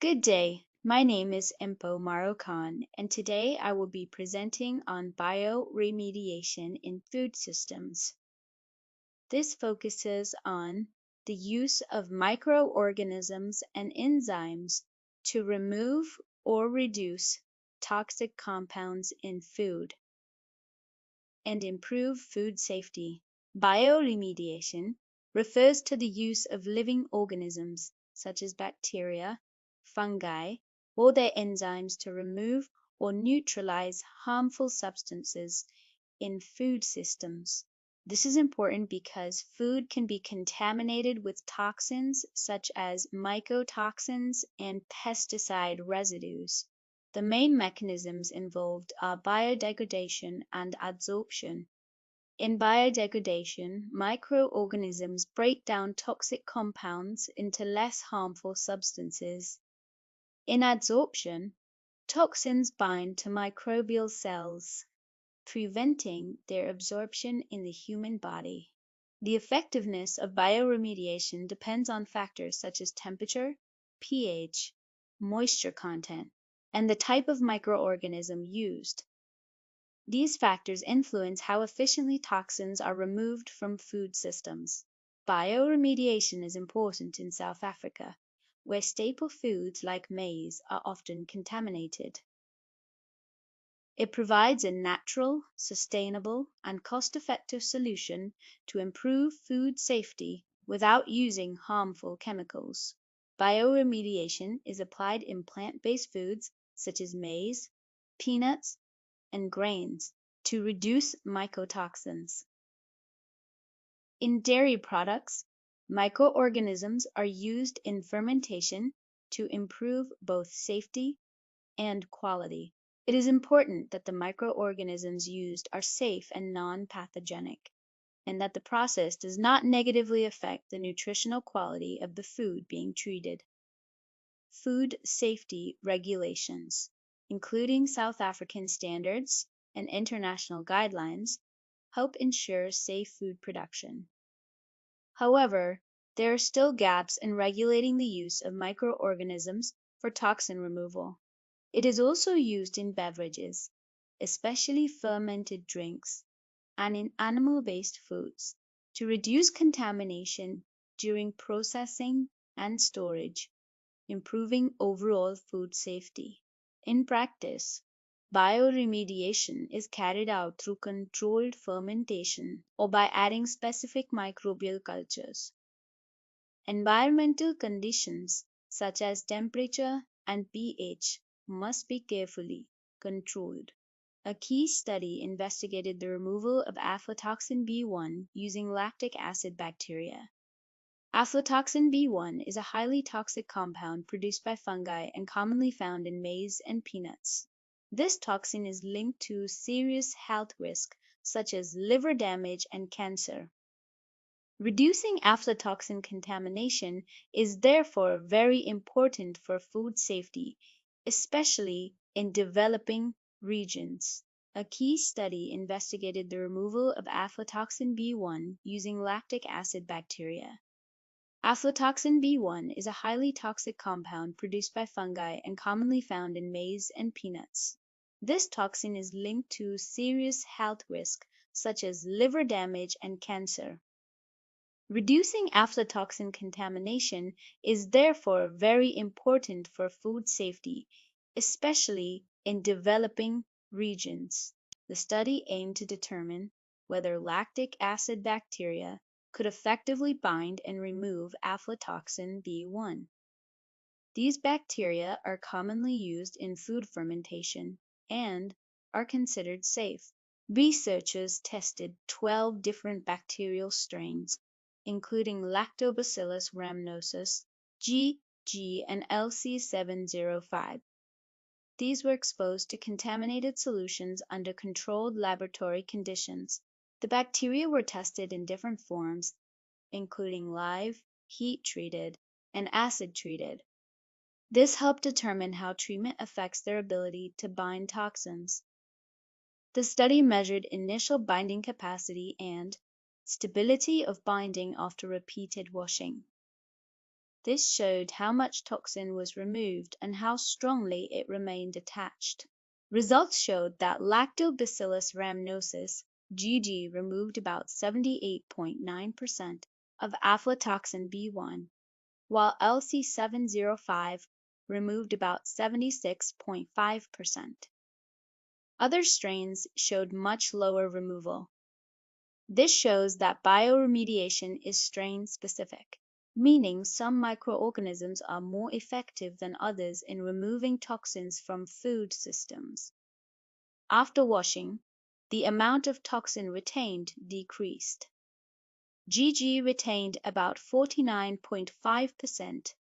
Good day. My name is Empo Marokan, and today I will be presenting on bioremediation in food systems. This focuses on the use of microorganisms and enzymes to remove or reduce toxic compounds in food and improve food safety. Bioremediation refers to the use of living organisms such as bacteria, fungi, or their enzymes to remove or neutralize harmful substances in food systems. This is important because food can be contaminated with toxins such as mycotoxins and pesticide residues. The main mechanisms involved are biodegradation and adsorption. In biodegradation, microorganisms break down toxic compounds into less harmful substances. In adsorption, toxins bind to microbial cells, preventing their absorption in the human body. The effectiveness of bioremediation depends on factors such as temperature, pH, moisture content, and the type of microorganism used. These factors influence how efficiently toxins are removed from food systems. Bioremediation is important in South Africa, where staple foods like maize are often contaminated. It provides a natural, sustainable, and cost-effective solution to improve food safety without using harmful chemicals. Bioremediation is applied in plant-based foods such as maize, peanuts, and grains to reduce mycotoxins. In dairy products, microorganisms are used in fermentation to improve both safety and quality. It is important that the microorganisms used are safe and non-pathogenic, and that the process does not negatively affect the nutritional quality of the food being treated. Food safety regulations, including South African standards and international guidelines, help ensure safe food production. However, there are still gaps in regulating the use of microorganisms for toxin removal. It is also used in beverages, especially fermented drinks, and in animal-based foods to reduce contamination during processing and storage, improving overall food safety. In practice, bioremediation is carried out through controlled fermentation or by adding specific microbial cultures. Environmental conditions such as temperature and pH must be carefully controlled. A key study investigated the removal of aflatoxin B1 using lactic acid bacteria. Aflatoxin B1 is a highly toxic compound produced by fungi and commonly found in maize and peanuts. This toxin is linked to serious health risks such as liver damage and cancer. Reducing aflatoxin contamination is therefore very important for food safety, especially in developing regions. A key study investigated the removal of aflatoxin B1 using lactic acid bacteria. Aflatoxin B1 is a highly toxic compound produced by fungi and commonly found in maize and peanuts. This toxin is linked to serious health risks such as liver damage and cancer. Reducing aflatoxin contamination is therefore very important for food safety, especially in developing regions. The study aimed to determine whether lactic acid bacteria could effectively bind and remove aflatoxin B1. These bacteria are commonly used in food fermentation and are considered safe. Researchers tested 12 different bacterial strains, including Lactobacillus rhamnosus, G, and LC705. These were exposed to contaminated solutions under controlled laboratory conditions. The bacteria were tested in different forms, including live, heat-treated, and acid-treated. This helped determine how treatment affects their ability to bind toxins. The study measured initial binding capacity and stability of binding after repeated washing. This showed how much toxin was removed and how strongly it remained attached. Results showed that Lactobacillus rhamnosus (GG) removed about 78.9% of aflatoxin B1, while LC705 removed about 76.5%. Other strains showed much lower removal. This shows that bioremediation is strain-specific, meaning some microorganisms are more effective than others in removing toxins from food systems. After washing, the amount of toxin retained decreased. GG retained about 49.5%,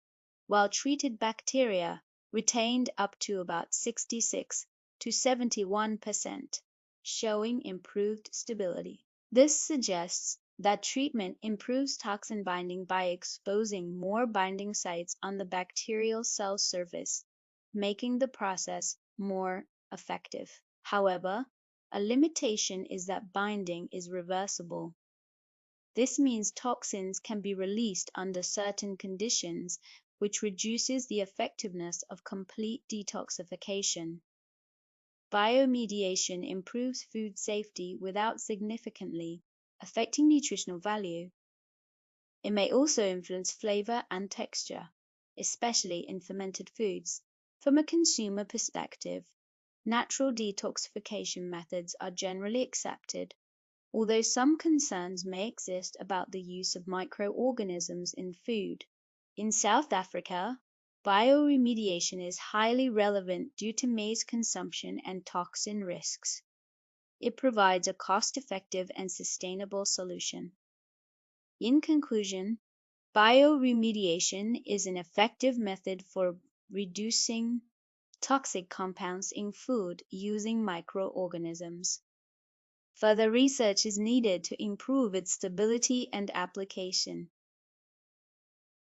while treated bacteria retained up to about 66 to 71%, showing improved stability. This suggests that treatment improves toxin binding by exposing more binding sites on the bacterial cell surface, making the process more effective. However, a limitation is that binding is reversible. This means toxins can be released under certain conditions, which reduces the effectiveness of complete detoxification. Bioremediation improves food safety without significantly affecting nutritional value. It may also influence flavor and texture, especially in fermented foods. From a consumer perspective, natural detoxification methods are generally accepted, although some concerns may exist about the use of microorganisms in food. In South Africa, bioremediation is highly relevant due to maize consumption and toxin risks. It provides a cost-effective and sustainable solution. In conclusion, bioremediation is an effective method for reducing toxic compounds in food using microorganisms. Further research is needed to improve its stability and application.